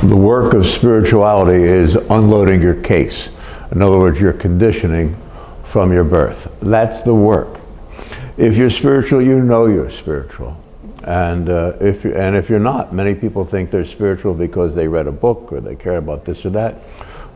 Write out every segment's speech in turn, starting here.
The work of spirituality is unloading your case. In other words, your conditioning from your birth. That's the work. If you're spiritual, you know you're spiritual. And if you're not, many people think they're spiritual because they read a book or they care about this or that.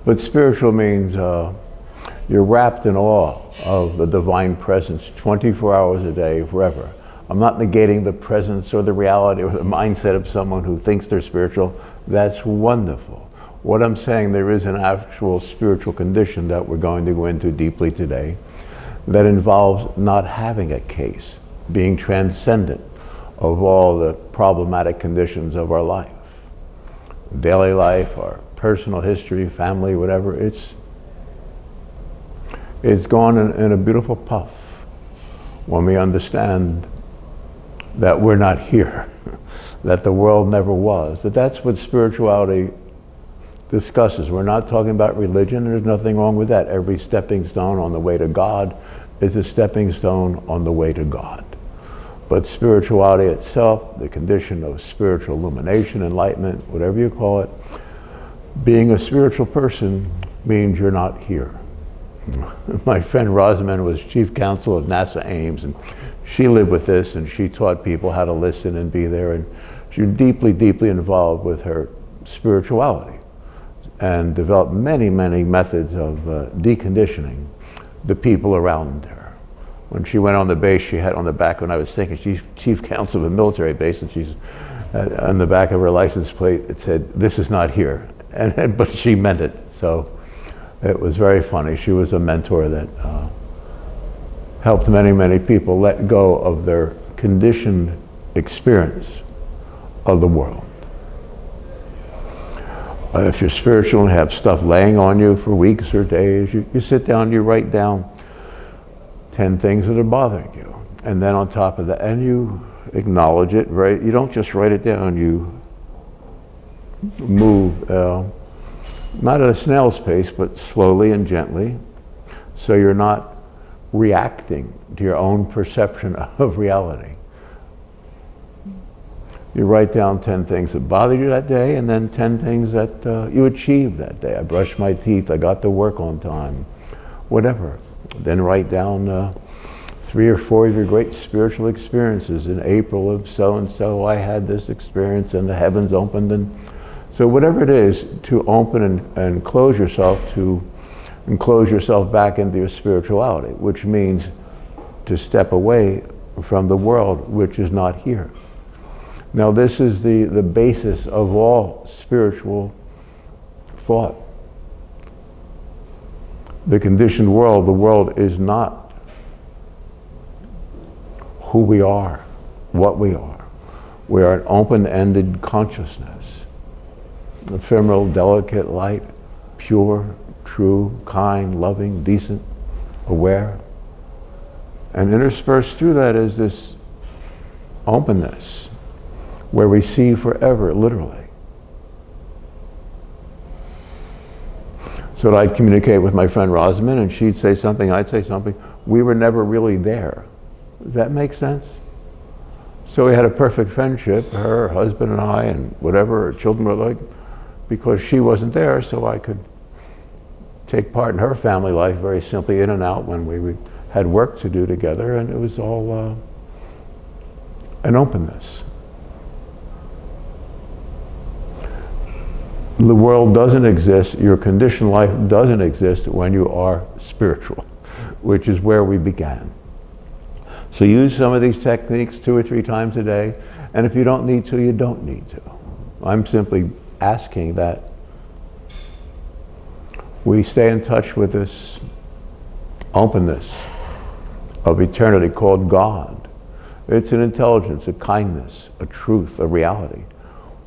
But spiritual means you're wrapped in awe of the divine presence 24 hours a day, forever. I'm not negating the presence or the reality or the mindset of someone who thinks they're spiritual. That's wonderful. What I'm saying, there is an actual spiritual condition that we're going to go into deeply today that involves not having a case, being transcendent of all the problematic conditions of our life. Daily life, our personal history, family, whatever, it's gone in a beautiful puff when we understand that we're not here, that the world never was, that's what spirituality discusses. We're not talking about religion. There's nothing wrong with that. Every stepping stone on the way to God is a stepping stone on the way to God. But spirituality itself, the condition of spiritual illumination, enlightenment, whatever you call it, being a spiritual person means you're not here. My friend Rosamond was chief counsel of NASA Ames, and she lived with this, and she taught people how to listen and be there, and she was deeply, deeply involved with her spirituality and developed many, many methods of deconditioning the people around her. When she went on the base, she had on the back, when I was thinking, she's chief counsel of a military base, and she's on the back of her license plate, it said, "This is not here," but she meant it. So it was very funny. She was a mentor that helped many, many people let go of their conditioned experience of the world. If you're spiritual and have stuff laying on you for weeks or days, you sit down, you write down 10 things that are bothering you. And then on top of that, and you acknowledge it, right? You don't just write it down, you move, not at a snail's pace, but slowly and gently, so you're not reacting to your own perception of reality. You write down 10 things that bothered you that day, and then 10 things that you achieved that day. I brushed my teeth, I got to work on time, whatever. Then write down 3 or 4 of your great spiritual experiences. In April of so-and-so, I had this experience and the heavens opened. And so whatever it is, to open and close yourself to, and close yourself back into your spirituality, which means to step away from the world, which is not here. Now this is the basis of all spiritual thought. The conditioned world, the world is not who we are, what we are. We are an open-ended consciousness, ephemeral, delicate, light, pure, true, kind, loving, decent, aware. And interspersed through that is this openness, where we see forever, literally. So I'd communicate with my friend Rosamond, and she'd say something, I'd say something. We were never really there. Does that make sense? So we had a perfect friendship, her husband and I, and whatever her children were like, because she wasn't there, so I could take part in her family life very simply, in and out when we had work to do together, and it was all an openness. The world doesn't exist, your conditioned life doesn't exist when you are spiritual, which is where we began. So use some of these techniques 2 or 3 times a day, and if you don't need to, you don't need to. I'm simply asking that we stay in touch with this openness of eternity called God. It's an intelligence, a kindness, a truth, a reality.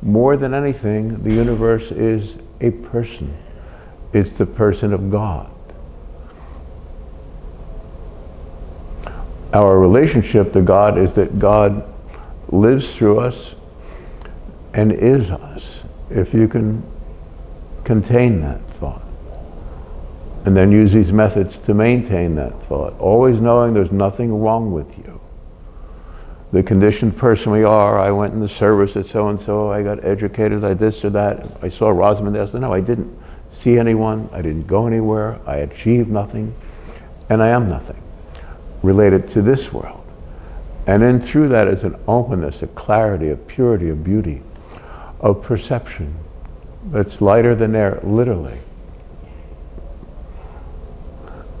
More than anything, the universe is a person. It's the person of God. Our relationship to God is that God lives through us and is us. If you can contain that thought, and then use these methods to maintain that thought, always knowing there's nothing wrong with you. the conditioned person we are. I went in the service at so-and-so, I got educated, I this or that. I saw Rosamund yesterday. No, I didn't see anyone, I didn't go anywhere, I achieved nothing, and I am nothing related to this world. And then through that is an openness, a clarity, a purity, a beauty, of perception that's lighter than air, literally,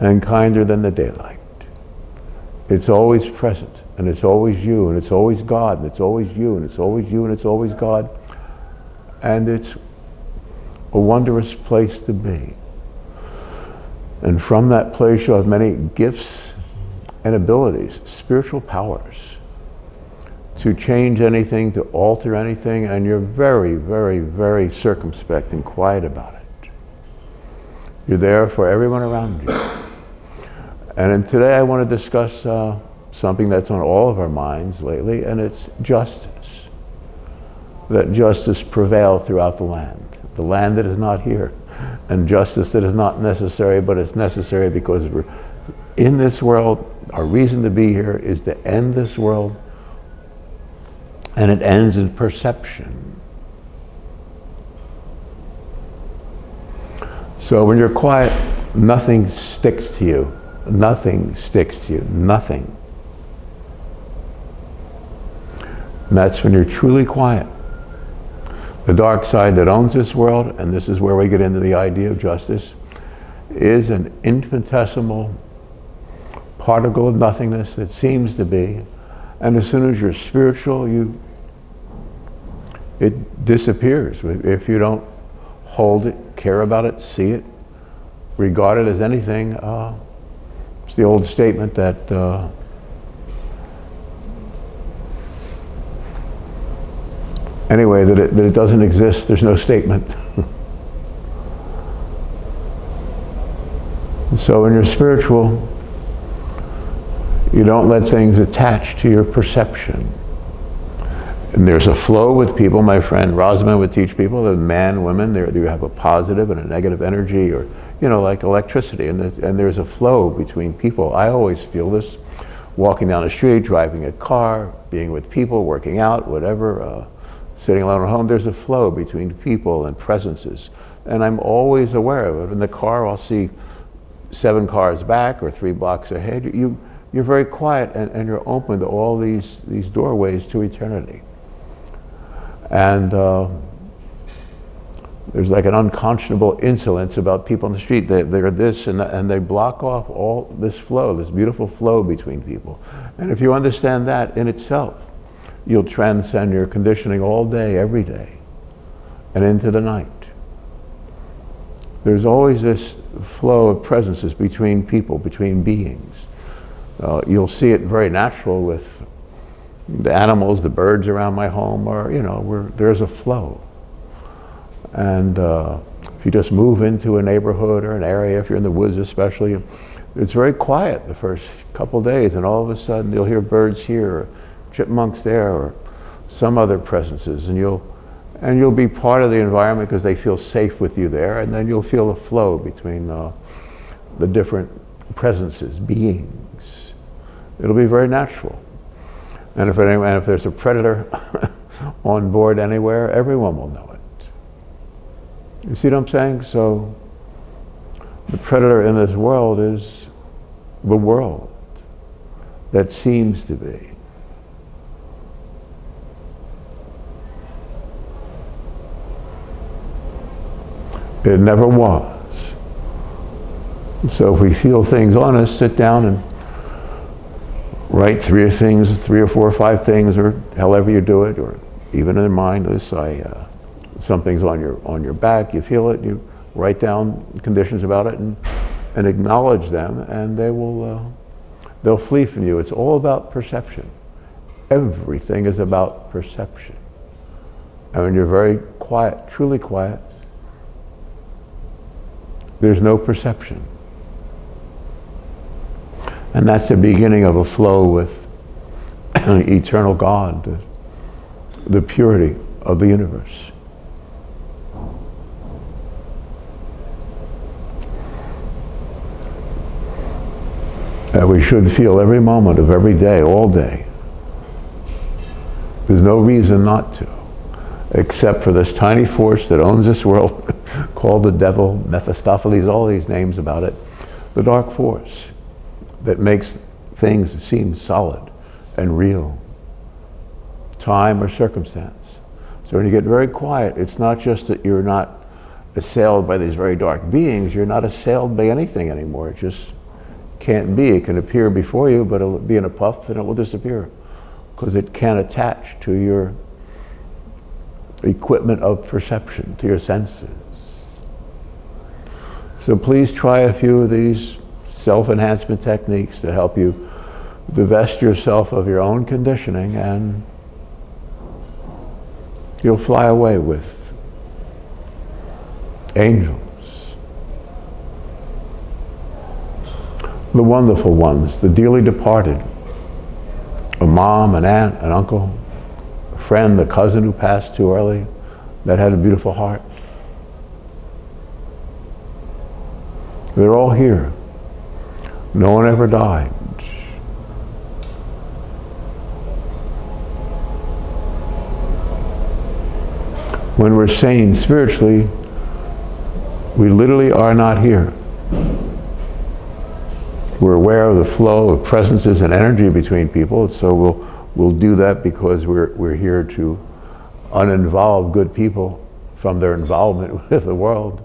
and kinder than the daylight. It's always present, and it's always you, and it's always God, and it's always you, and it's always you, and it's always God. And it's a wondrous place to be. And from that place you have many gifts and abilities, spiritual powers, to change anything, to alter anything, and you're very, very, very circumspect and quiet about it. You're there for everyone around you. And today I want to discuss something that's on all of our minds lately, and it's justice. That justice prevail throughout the land that is not here, and justice that is not necessary, but it's necessary because we're in this world. Our reason to be here is to end this world, and it ends in perception. So when you're quiet, nothing sticks to you. Nothing sticks to you. Nothing. And that's when you're truly quiet. The dark side that owns this world, and this is where we get into the idea of justice, is an infinitesimal particle of nothingness that seems to be, and as soon as you're spiritual, it disappears. If you don't hold it, care about it, see it, regard it as anything. It's the old statement that anyway, that it doesn't exist, there's no statement. So when you're spiritual, you don't let things attach to your perception. And there's a flow with people. My friend Rosamund would teach people that man, women, you have a positive and a negative energy, or like electricity, and there's a flow between people. I always feel this, walking down the street, driving a car, being with people, working out, whatever, sitting alone at home. There's a flow between people and presences, and I'm always aware of it. In the car, I'll see 7 cars back or 3 blocks ahead. You're very quiet, and you're open to all these doorways to eternity. And there's like an unconscionable insolence about people on the street. They're this, and they block off all this flow, this beautiful flow between people. And if you understand that in itself, you'll transcend your conditioning all day, every day, and into the night. There's always this flow of presences between people, between beings. You'll see it very natural with the animals, the birds around my home, or there's a flow. And if you just move into a neighborhood or an area, if you're in the woods especially, it's very quiet the first couple days, and all of a sudden you'll hear birds here, or chipmunks there, or some other presences, and you'll be part of the environment because they feel safe with you there, and then you'll feel a flow between the different presences, beings. It'll be very natural. And if there's a predator on board anywhere, everyone will know it. You see what I'm saying? So the predator in this world is the world that seems to be. It never was. So if we feel things on us, sit down and write 3 or 4 or 5 things, or however you do it, or even in mind. Something's on your back, you feel it, you write down conditions about it and acknowledge them, and they'll flee from you. It's all about perception. Everything is about perception. And when you're very quiet, truly quiet, there's no perception. And that's the beginning of a flow with eternal God, the purity of the universe. That we should feel every moment of every day, all day. There's no reason not to, except for this tiny force that owns this world, called the devil, Mephistopheles, all these names about it, the dark force that makes things seem solid and real, time or circumstance. So when you get very quiet, it's not just that you're not assailed by these very dark beings, you're not assailed by anything anymore. It just can't be. It can appear before you, but it'll be in a puff and it will disappear because it can't attach to your equipment of perception, to your senses. So please try a few of these self-enhancement techniques to help you divest yourself of your own conditioning, and you'll fly away with angels. The wonderful ones, the dearly departed, a mom, an aunt, an uncle, a friend, a cousin who passed too early, that had a beautiful heart. They're all here. No one ever died. When we're sane spiritually, we literally are not here. We're aware of the flow of presences and energy between people, so we'll do that because we're here to uninvolve good people from their involvement with the world.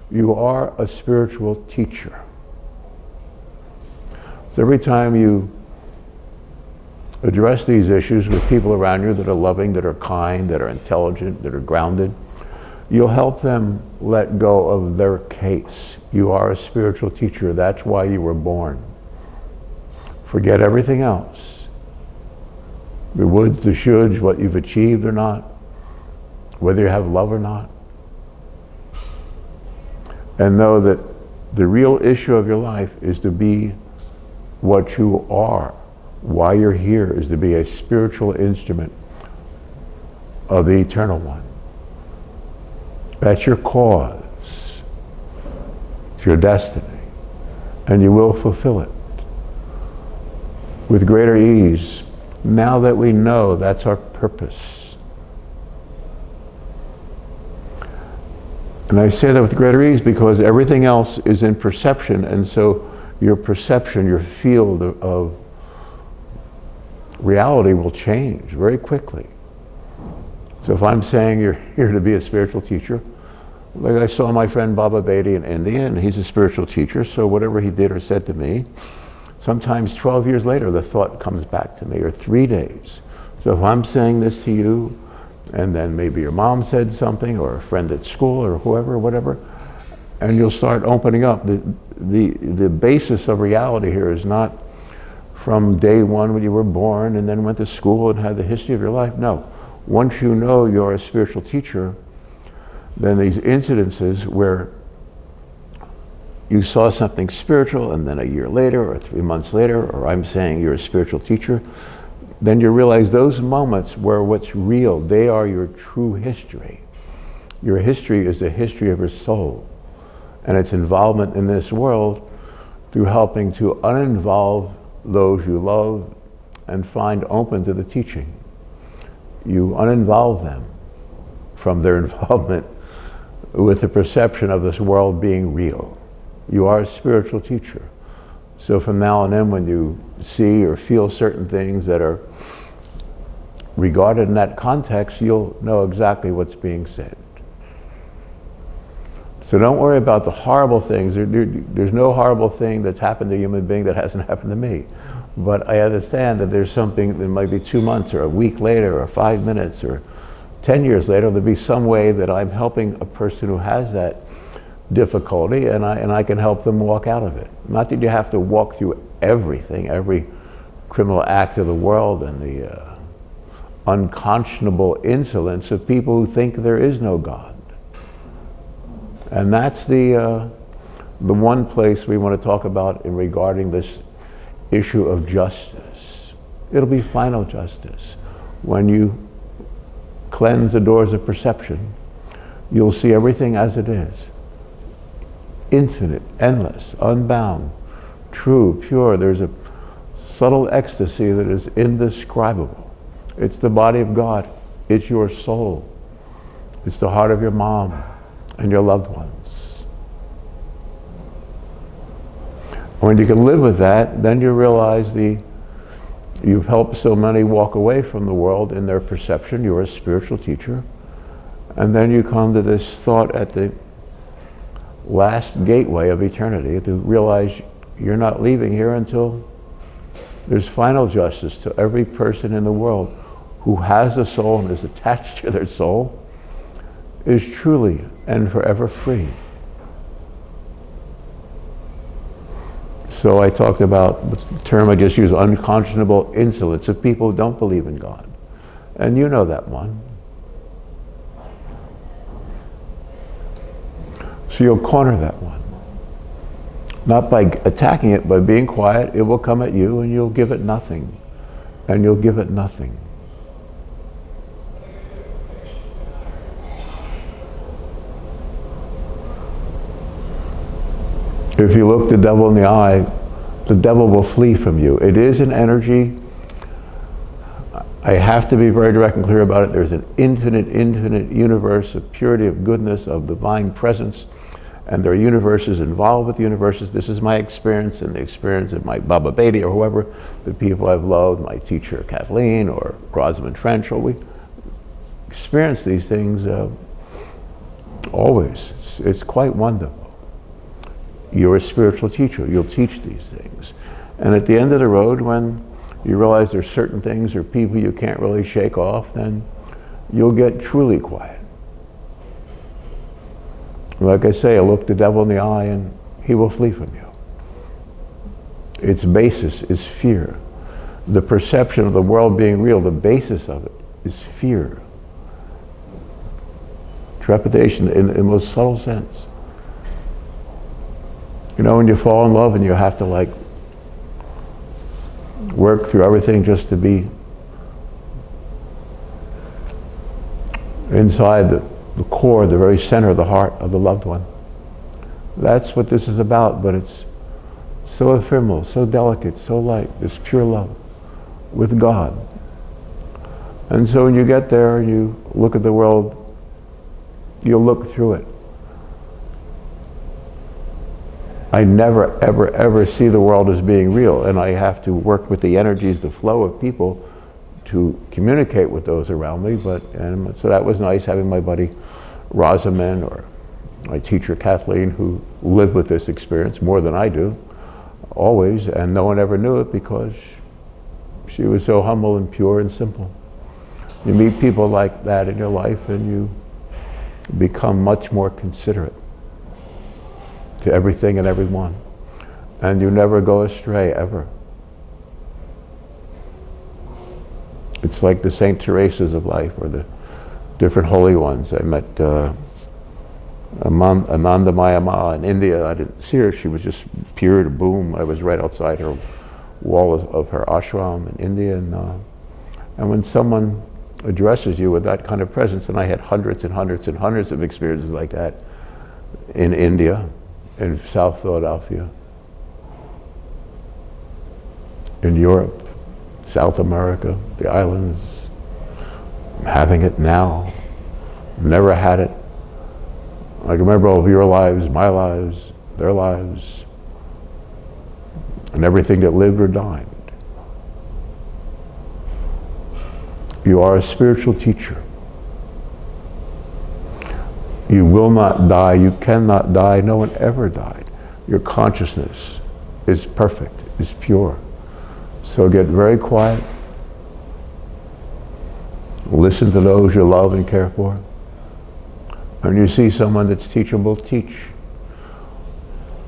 You are a spiritual teacher. So every time you address these issues with people around you that are loving, that are kind, that are intelligent, that are grounded, you'll help them let go of their case. You are a spiritual teacher. That's why you were born. Forget everything else. The woulds, the shoulds, what you've achieved or not, whether you have love or not. And know that the real issue of your life is to be what you are. Why you're here is to be a spiritual instrument of the Eternal One. That's your cause. It's your destiny. And you will fulfill it with greater ease now that we know that's our purpose. And I say that with greater ease because everything else is in perception, and so your perception, your field of reality will change very quickly. So if I'm saying you're here to be a spiritual teacher, like I saw my friend Baba Bedi in India, and he's a spiritual teacher, so whatever he did or said to me, sometimes 12 years later the thought comes back to me, or 3 days. So if I'm saying this to you, and then maybe your mom said something, or a friend at school, or whoever, whatever, and you'll start opening up. The basis of reality here is not from day one when you were born and then went to school and had the history of your life. No. Once you know you're a spiritual teacher, then these incidences where you saw something spiritual and then a year later or 3 months later, or I'm saying you're a spiritual teacher, then you realize those moments where what's real, they are your true history. Your history is the history of your soul and its involvement in this world through helping to uninvolve those you love and find open to the teaching. You uninvolve them from their involvement with the perception of this world being real. You are a spiritual teacher. So from now on in, when you see or feel certain things that are regarded in that context, you'll know exactly what's being said. So don't worry about the horrible things. There's no horrible thing that's happened to a human being that hasn't happened to me. But I understand that there's something that might be 2 months or a week later or 5 minutes or 10 years later, there'll be some way that I'm helping a person who has that difficulty, and I can help them walk out of it. Not that you have to walk through everything, every criminal act of the world and the unconscionable insolence of people who think there is no God. And that's the one place we want to talk about in regarding this issue of justice. It'll be final justice. When you cleanse the doors of perception, you'll see everything as it is. Infinite, endless, unbound, true, pure. There's a subtle ecstasy that is indescribable. It's the body of God. It's your soul. It's the heart of your mom and your loved ones. When you can live with that, then you realize you've helped so many walk away from the world in their perception. You're a spiritual teacher. And then you come to this thought at the last gateway of eternity to realize you're not leaving here until there's final justice to every person in the world who has a soul and is attached to their soul is truly and forever free. So I talked about the term I just used, unconscionable insolence, of people who don't believe in God. And you know that one. So you'll corner that one. Not by attacking it, by being quiet. It will come at you and you'll give it nothing. And you'll give it nothing. If you look the devil in the eye, the devil will flee from you. It is an energy. I have to be very direct and clear about it. There's an infinite universe of purity, of goodness, of divine presence. And there are universes involved with universes. This is my experience and the experience of my Baba Bedi or whoever, the people I've loved, my teacher Kathleen or Rosamond French. We experience these things always. It's quite wonderful. You're a spiritual teacher. You'll teach these things. And at the end of the road, when you realize there's certain things or people you can't really shake off, then you'll get truly quiet. Like I say, look the devil in the eye and he will flee from you. Its basis is fear. The perception of the world being real, the basis of it is fear. Trepidation in the most subtle sense. You know, when you fall in love and you have to like work through everything just to be inside the core, the very center of the heart of the loved one. That's what this is about, but it's so ephemeral, so delicate, so light, this pure love with God. And so when you get there and you look at the world, you'll look through it. I never, ever, ever see the world as being real, and I have to work with the energies, the flow of people to communicate with those around me. And so that was nice having my buddy Rosamond or my teacher Kathleen, who lived with this experience more than I do, always, and no one ever knew it because she was so humble and pure and simple. You meet people like that in your life and you become much more considerate to everything and everyone. And you never go astray, ever. It's like the Saint Teresa's of life, or the different holy ones. I met Anandamaya Ma in India. I didn't see her. She was just pure to boom. I was right outside her wall of her ashram in India. And when someone addresses you with that kind of presence, and I had hundreds and hundreds and hundreds of experiences like that in India, in South Philadelphia, in Europe, South America, the islands. I'm having it now. Never had it. I can remember all of your lives, my lives, their lives, and everything that lived or died. You are a spiritual teacher. You will not die, you cannot die, no one ever died. Your consciousness is perfect, is pure. So get very quiet. Listen to those you love and care for. When you see someone that's teachable, teach.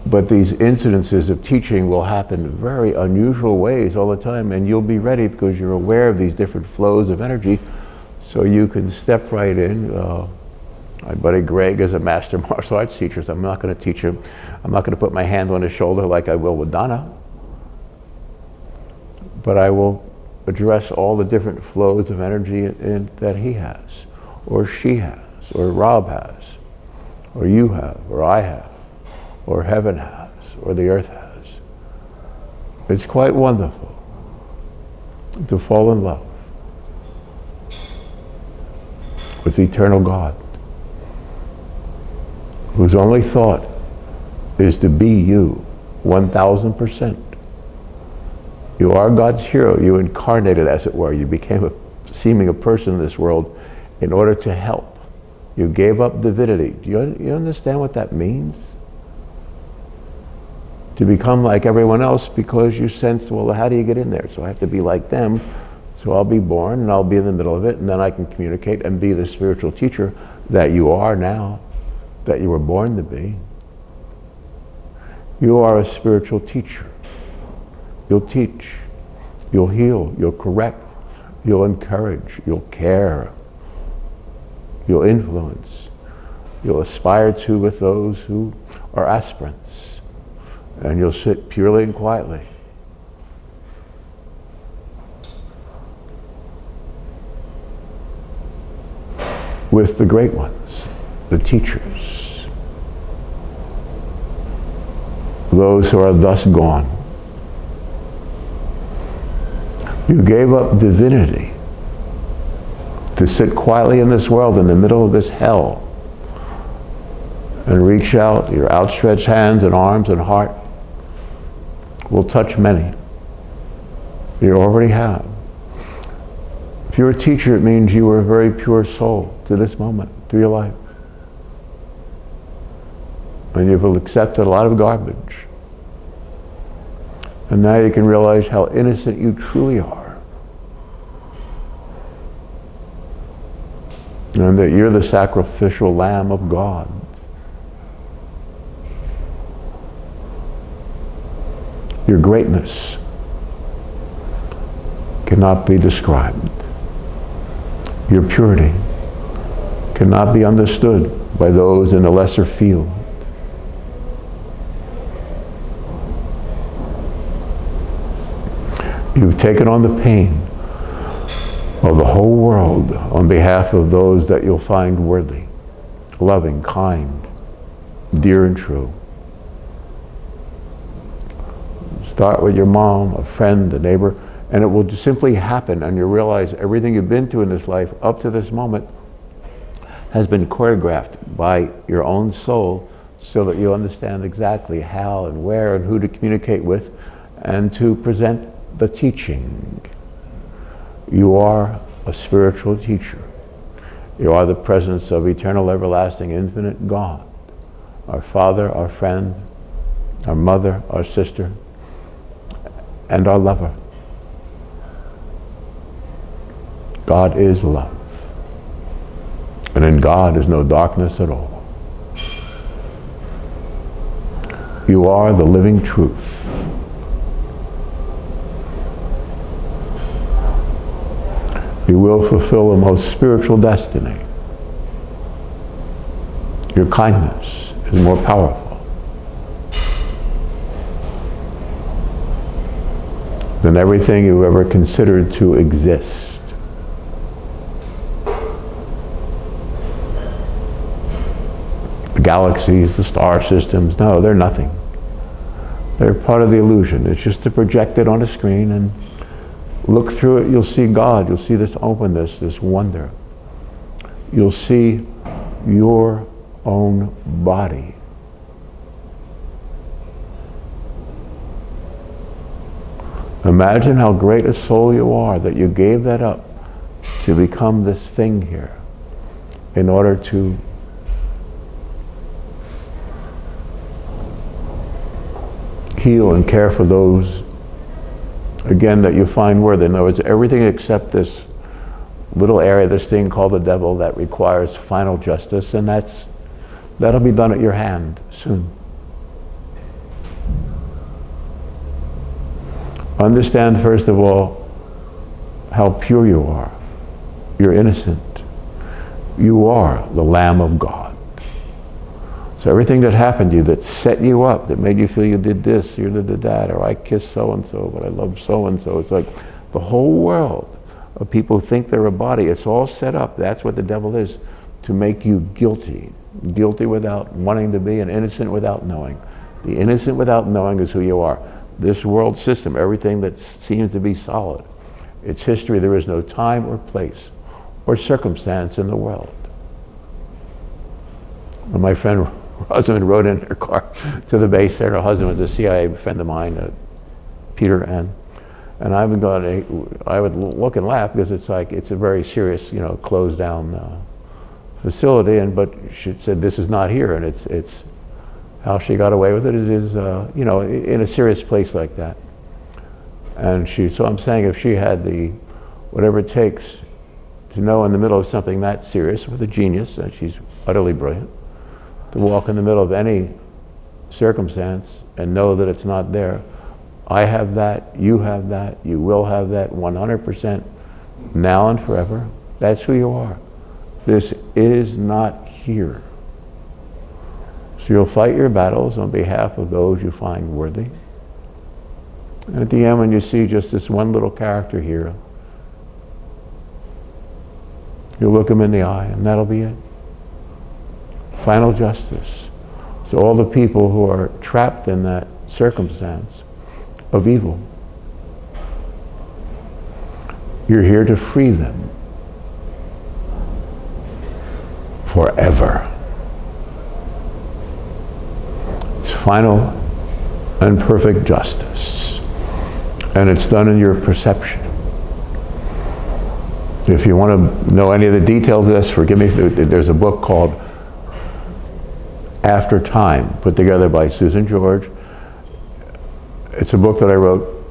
But these incidences of teaching will happen in very unusual ways all the time, and you'll be ready because you're aware of these different flows of energy, so you can step right in. My buddy Greg is a master martial arts teacher, so I'm not going to teach him. I'm not going to put my hand on his shoulder like I will with Donna. But I will address all the different flows of energy that he has, or she has, or Rob has, or you have, or I have, or heaven has, or the earth has. It's quite wonderful to fall in love with eternal God, whose only thought is to be you, 1000%. You are God's hero. You incarnated, as it were. You became seeming a person in this world in order to help. You gave up divinity. Do you understand what that means? To become like everyone else because you sense, well, how do you get in there? So I have to be like them. So I'll be born and I'll be in the middle of it, and then I can communicate and be the spiritual teacher that you are now, that you were born to be. You are a spiritual teacher. You'll teach, you'll heal, you'll correct, you'll encourage, you'll care, you'll influence, you'll aspire to with those who are aspirants, and you'll sit purely and quietly. With the great ones, the teachers, those who are thus gone. You gave up divinity to sit quietly in this world in the middle of this hell and reach out. Your outstretched hands and arms and heart will touch many. You already have. If you're a teacher, it means you were a very pure soul to this moment, through your life. And you've accepted a lot of garbage. And now you can realize how innocent you truly are. And that you're the sacrificial lamb of God. Your greatness cannot be described. Your purity cannot be understood by those in a lesser field. You've taken on the pain of the whole world on behalf of those that you'll find worthy, loving, kind, dear and true. Start with your mom, a friend, a neighbor, and it will just simply happen, and you realize everything you've been through in this life up to this moment has been choreographed by your own soul so that you understand exactly how and where and who to communicate with and to present the teaching. You are a spiritual teacher. You are the presence of eternal, everlasting, infinite God, our Father, our friend, our mother, our sister, and our lover. God is love. And in God is no darkness at all. You are the living truth. You will fulfill a most spiritual destiny. Your kindness is more powerful than everything you've ever considered to exist. The galaxies, the star systems, no, they're nothing. They're part of the illusion. It's just to project it on a screen and look through it. You'll see God. You'll see this openness, this wonder. You'll see your own body. Imagine how great a soul you are that you gave that up to become this thing here in order to heal and care for those, again, that you find worthy. In other words, everything except this little area, this thing called the devil, that requires final justice, and that'll be done at your hand soon. Understand, first of all, how pure you are. You're innocent. You are the Lamb of God. So everything that happened to you, that set you up, that made you feel you did this, you did that, or I kissed so-and-so, but I love so-and-so. It's like the whole world of people who think they're a body. It's all set up. That's what the devil is, to make you guilty. Guilty without wanting to be, and innocent without knowing. The innocent without knowing is who you are. This world system, everything that seems to be solid, its history, there is no time or place or circumstance in the world. When my friend Rosamond rode in her car to the base there, her husband was a CIA friend of mine, Peter, and I would look and laugh because it's like, it's a very serious, closed down facility, but she said, this is not here, and it's how she got away with it is, in a serious place like that. And so I'm saying, if she had whatever it takes to know in the middle of something that serious, with a genius, and she's utterly brilliant, to walk in the middle of any circumstance and know that it's not there. I have that, you will have that 100% now and forever. That's who you are. This is not here. So you'll fight your battles on behalf of those you find worthy. And at the end, when you see just this one little character here, you'll look him in the eye, and that'll be it. Final justice. So all the people who are trapped in that circumstance of evil, you're here to free them forever. It's final and perfect justice. And it's done in your perception. If you want to know any of the details of this, forgive me, there's a book called After Time, put together by Susan George. It's a book that I wrote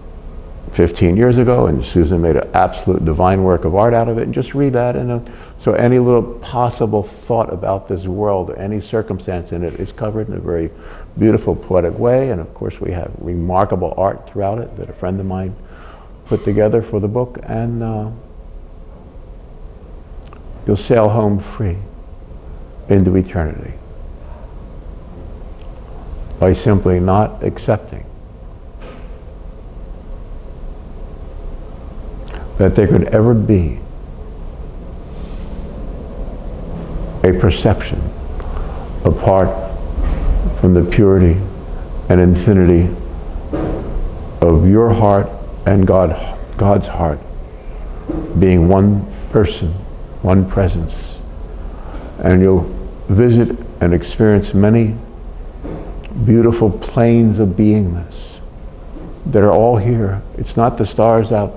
15 years ago, and Susan made an absolute divine work of art out of it. And just read that, and so any little possible thought about this world, any circumstance in it, is covered in a very beautiful, poetic way. And of course, we have remarkable art throughout it that a friend of mine put together for the book, and you'll sail home free into eternity by simply not accepting that there could ever be a perception apart from the purity and infinity of your heart and God's heart being one person, one presence. And you'll visit and experience many beautiful planes of beingness that are all here. It's not the stars out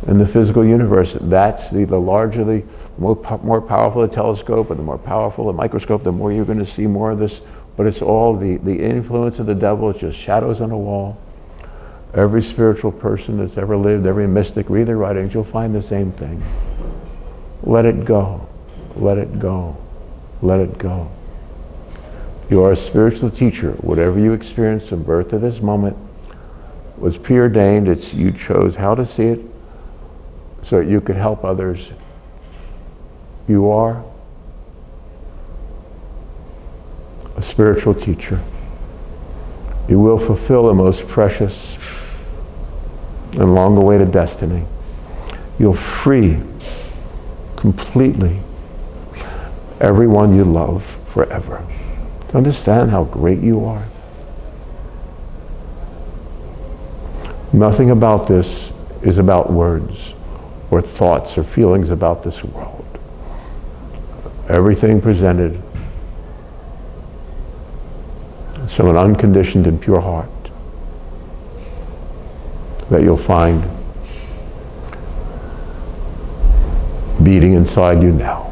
in the physical universe. That's the larger, the more powerful the telescope, and the more powerful the microscope, the more you're going to see more of this. But it's all the influence of the devil. It's just shadows on a wall. Every spiritual person that's ever lived, every mystic, read their writings, you'll find the same thing. Let it go. Let it go. Let it go. You are a spiritual teacher. Whatever you experience from birth to this moment was preordained. You chose how to see it so that you could help others. You are a spiritual teacher. You will fulfill the most precious and long-awaited destiny. You'll free completely everyone you love forever. To understand how great you are. Nothing about this is about words or thoughts or feelings about this world. Everything presented is from an unconditioned and pure heart that you'll find beating inside you now.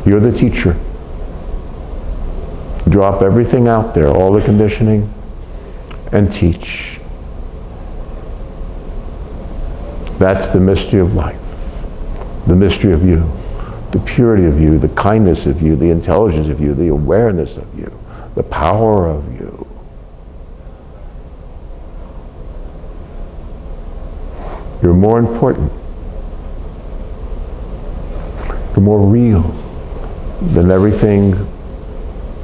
You're the teacher. Drop everything out there, all the conditioning, and teach. That's the mystery of life, the mystery of you, the purity of you, the kindness of you, the intelligence of you, the awareness of you, the power of you. You're more important, you're more real than everything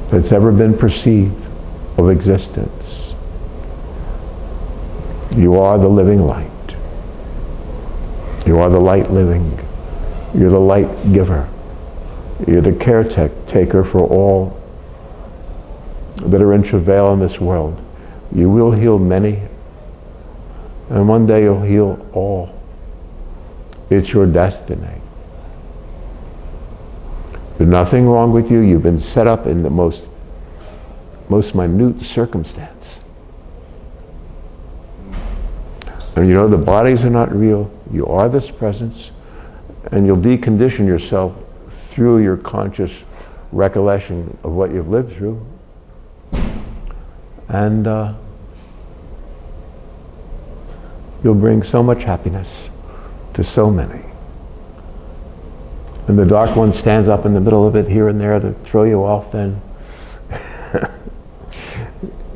that's ever been perceived of existence. You are the living light. You are the light living. You're the light giver. You're the caretaker for all that are in travail in this world. You will heal many, and one day you'll heal all. It's your destiny. There's nothing wrong with you. You've been set up in the most minute circumstance. And you know the bodies are not real. You are this presence, and you'll decondition yourself through your conscious recollection of what you've lived through. And you'll bring so much happiness to so many. And the dark one stands up in the middle of it here and there to throw you off, then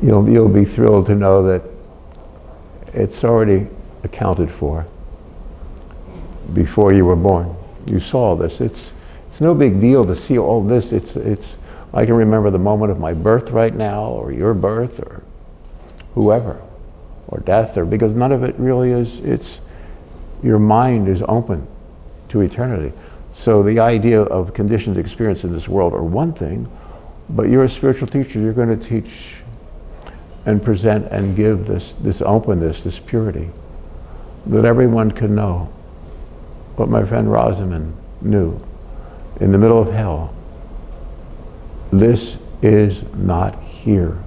you'll be thrilled to know that it's already accounted for before you were born. You saw this. It's no big deal to see all this. I can remember the moment of my birth right now, or your birth, or whoever, or death, or because none of it really is. Your mind is open to eternity. So the idea of conditioned experience in this world are one thing, but you're a spiritual teacher. You're going to teach and present and give this openness, this purity, that everyone can know what my friend Rosamond knew in the middle of hell. This is not here.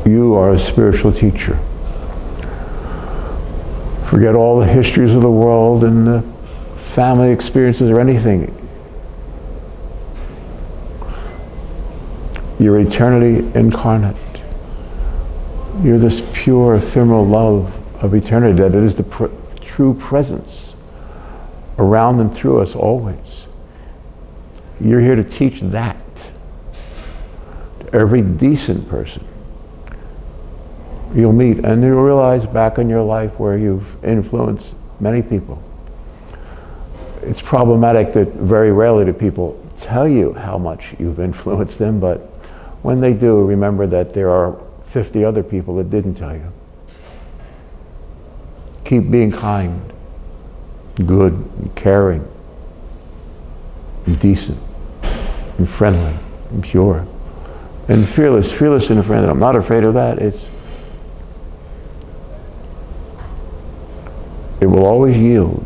You are a spiritual teacher. Forget all the histories of the world and the family experiences or anything. You're eternity incarnate. You're this pure, ephemeral love of eternity that is the true presence around and through us always. You're here to teach that to every decent person you'll meet, and you'll realize back in your life where you've influenced many people. It's problematic that very rarely do people tell you how much you've influenced them, but when they do, remember that there are 50 other people that didn't tell you. Keep being kind, good, and caring, and decent, and friendly, and pure, and fearless and friendly. I'm not afraid of that. It will always yield.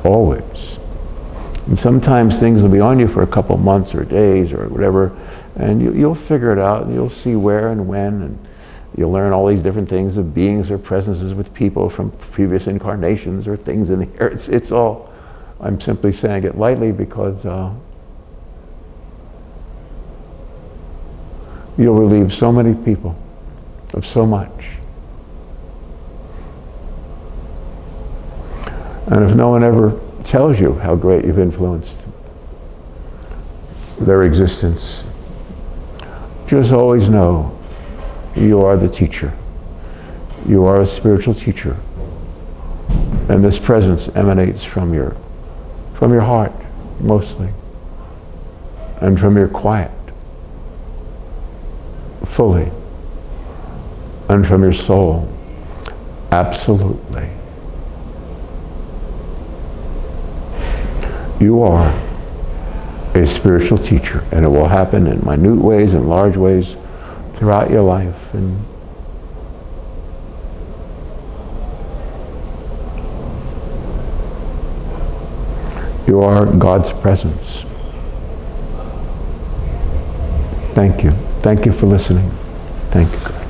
Always. And sometimes things will be on you for a couple months or days or whatever, and you'll figure it out, and you'll see where and when, and you'll learn all these different things of beings or presences with people from previous incarnations or things in here. It's all, I'm simply saying it lightly because you'll relieve so many people of so much. And if no one ever tells you how great you've influenced their existence, just always know you are the teacher. You are a spiritual teacher. And this presence emanates from your heart, mostly, and from your quiet, fully, and from your soul, absolutely. You are a spiritual teacher, and it will happen in minute ways and large ways throughout your life. And you are God's presence. Thank you. Thank you for listening. Thank you.